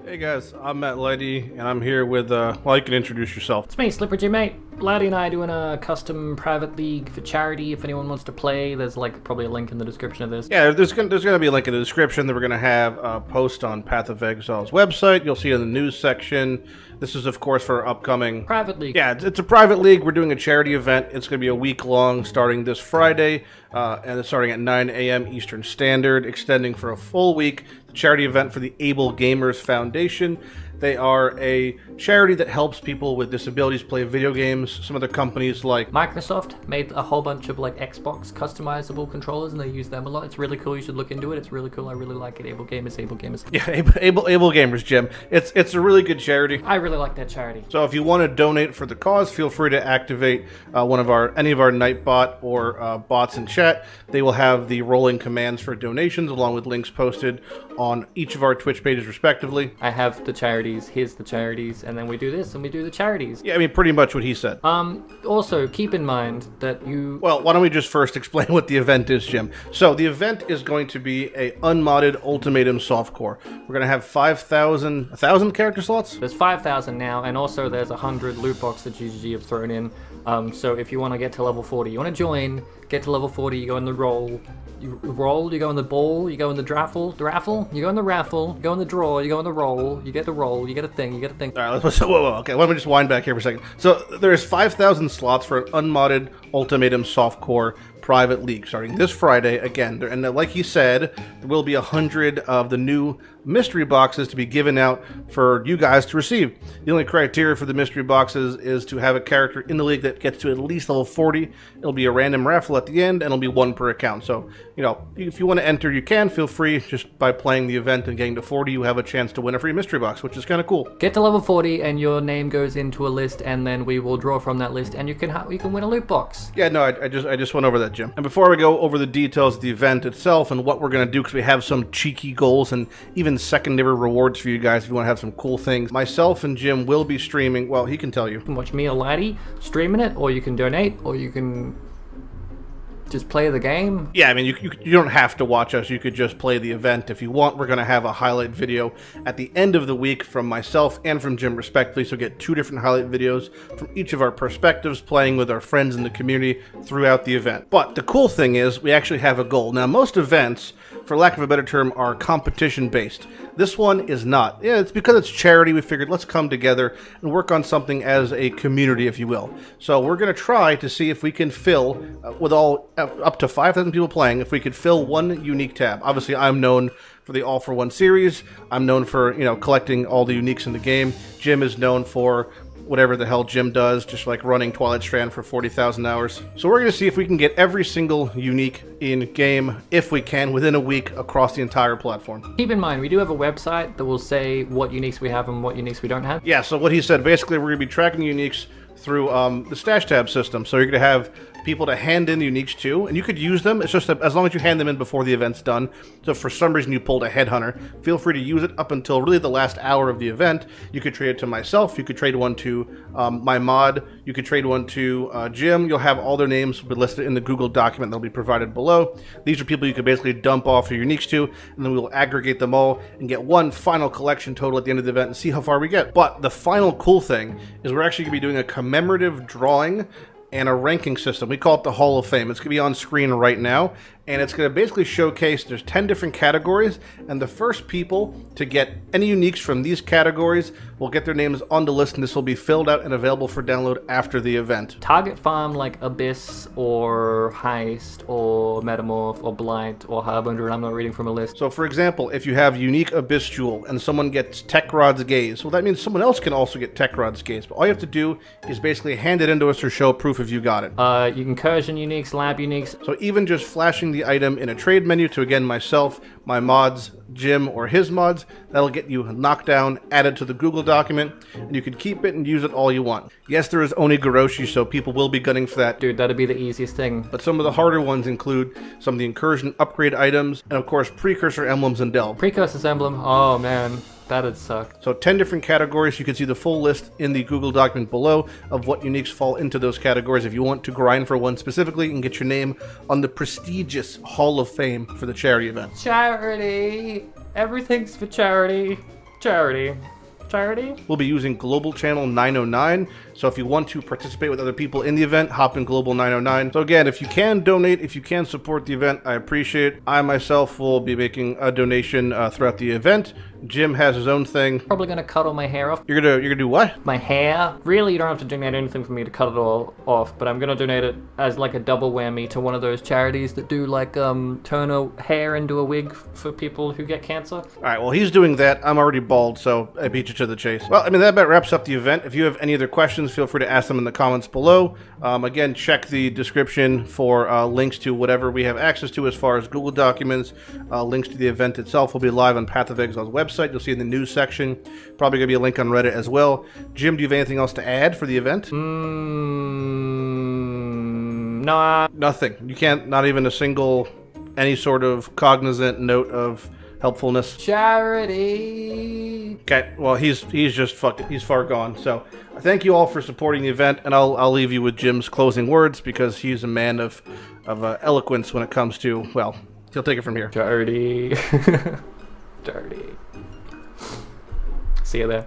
Hey guys, I'm Matt Lighty, and I'm here with, well, you can introduce yourself. It's me, Slipper J, mate. Laddie and I are doing a custom private league for charity. If anyone wants to play, there's probably a link in the description of this. Yeah, there's gonna be a link in the description that we're gonna have a post on Path of Exile's website. You'll see it in the news section. This is, of course, for upcoming... Private league. Yeah, it's a private league. We're doing a charity event. It's going to be a week long, starting this Friday, and it's starting at 9 a.m. Eastern Standard, extending for a full week. The charity event for the Able Gamers Foundation. They are a charity that helps people with disabilities play video games. Some other companies like... Microsoft made a whole bunch of Xbox customizable controllers, and they use them a lot. It's really cool. You should look into it. It's really cool. I really like it. Able Gamers, Able Gamers. Yeah, Able Gamers, Jim. It's a really good charity. I really like that charity. So if you want to donate for the cause, feel free to activate any of our Nightbot or bots in chat. They will have the rolling commands for donations along with links posted on each of our Twitch pages respectively. I have the charities, here's the charities, and then we do this and we do the charities. Yeah, I mean, pretty much what he said. Also, keep in mind that you... Well, why don't we just first explain what the event is, Jim? So, the event is going to be a unmodded Ultimatum softcore. We're going to have 1,000 character slots? There's 5,000 now, and also there's 100 loot boxes that GGG have thrown in. So if you want to get to level 40, you want to join, get to level 40, you go in the roll, you go in the ball, you go in the raffle, you go in the raffle, you go in the draw, you go in the roll, you get a thing. All right, okay, let me just wind back here for a second. So there's 5,000 slots for an unmodded Ultimatum softcore private league starting this Friday again, and like he said, there will be 100 of the new mystery boxes to be given out for you guys to receive. The only criteria for the mystery boxes is to have a character in the league that gets to at least level 40. It'll be a random raffle at the end, and it'll be one per account. So, you know, if you want to enter, you can. Feel free. Just by playing the event and getting to 40, you have a chance to win a free mystery box, which is kind of cool. Get to level 40, and your name goes into a list, and then we will draw from that list, and you can win a loot box. Yeah, no, I just went over that, Jim. And before we go over the details of the event itself and what we're going to do, because we have some cheeky goals and even secondary rewards for you guys if you want to have some cool things, myself and Jim will be streaming. Well, he can tell you. You can watch me or Laddie streaming it, or you can donate, or you can just play the game. Yeah, I mean, you don't have to watch us. You could just play the event if you want. We're going to have a highlight video at the end of the week from myself and from Jim respectively, so get two different highlight videos from each of our perspectives playing with our friends in the community throughout the event. But the cool thing is we actually have a goal. Now, most events, for lack of a better term, are competition-based. This one is not. Yeah, it's because it's charity. We figured let's come together and work on something as a community, if you will. So we're going to try to see if we can fill, with all up to 5,000 people playing, if we could fill one unique tab. Obviously, I'm known for the All for One series. I'm known for, you know, collecting all the uniques in the game. Jim is known for whatever the hell Jim does, just like running Twilight Strand for 40,000 hours. So we're going to see if we can get every single unique in game, if we can, within a week across the entire platform. Keep in mind, we do have a website that will say what uniques we have and what uniques we don't have. Yeah, so what he said, basically we're going to be tracking uniques through the stash tab system. So you're going to have people to hand in uniques to, and you could use them. It's just that as long as you hand them in before the event's done. So if for some reason you pulled a headhunter, feel free to use it up until really the last hour of the event. You could trade it to myself, you could trade one to my mod, you could trade one to Jim. You'll have all their names listed in the Google document that'll be provided below. These are people you could basically dump off your uniques to, and then we will aggregate them all and get one final collection total at the end of the event and see how far we get. But the final cool thing is we're actually going to be doing a commemorative drawing and a ranking system. We call it the Hall of Fame. It's going to be on screen right now, and it's going to basically showcase, there's 10 different categories, and the first people to get any uniques from these categories will get their names on the list, and this will be filled out and available for download after the event. Target farm like Abyss or Heist or Metamorph or Blight or Harbinger, I'm not reading from a list. So for example, if you have unique Abyss Jewel and someone gets Techrod's Gaze, well that means someone else can also get Techrod's Gaze, but all you have to do is basically hand it into us or show proof if you got it. You can Incursion uniques, Lab uniques. So even just flashing the item in a trade menu to, again, myself, my mods, Jim, or his mods, that'll get you knocked down, added to the Google document, and you can keep it and use it all you want. Yes, there is Onigoroshi, so people will be gunning for that. Dude, that'd be the easiest thing. But some of the harder ones include some of the Incursion upgrade items, and of course, Precursor emblems and Delve. Precursor's emblem, oh man. That'd suck. So 10 different categories. You can see the full list in the Google document below of what uniques fall into those categories. If you want to grind for one specifically and get your name on the prestigious Hall of Fame for the charity event. Charity! Everything's for charity. Charity. Charity? We'll be using Global Channel 909, so if you want to participate with other people in the event, hop in Global 909. So again, if you can donate, if you can support the event, I appreciate it. I myself will be making a donation throughout the event. Jim has his own thing. Probably gonna cut all my hair off. You're gonna do what? My hair? Really, you don't have to donate anything for me to cut it all off, but I'm gonna donate it as like a double whammy to one of those charities that do like turn a hair into a wig for people who get cancer. All right, well, he's doing that. I'm already bald, so I beat you to the chase. Well, I mean, that about wraps up the event. If you have any other questions, feel free to ask them in the comments below. Again, check the description for links to whatever we have access to as far as Google Documents. Links to the event itself will be live on Path of Exile's website. You'll see in the news section. Probably going to be a link on Reddit as well. Jim, do you have anything else to add for the event? Nah. Nothing. You can't, not even a single, any sort of cognizant note of helpfulness. Charity. Okay, well, he's just he's far gone. So thank you all for supporting the event, and I'll leave you with Jim's closing words because he's a man of eloquence when it comes to, well, he'll take it from here. Charity. Charity. See you there.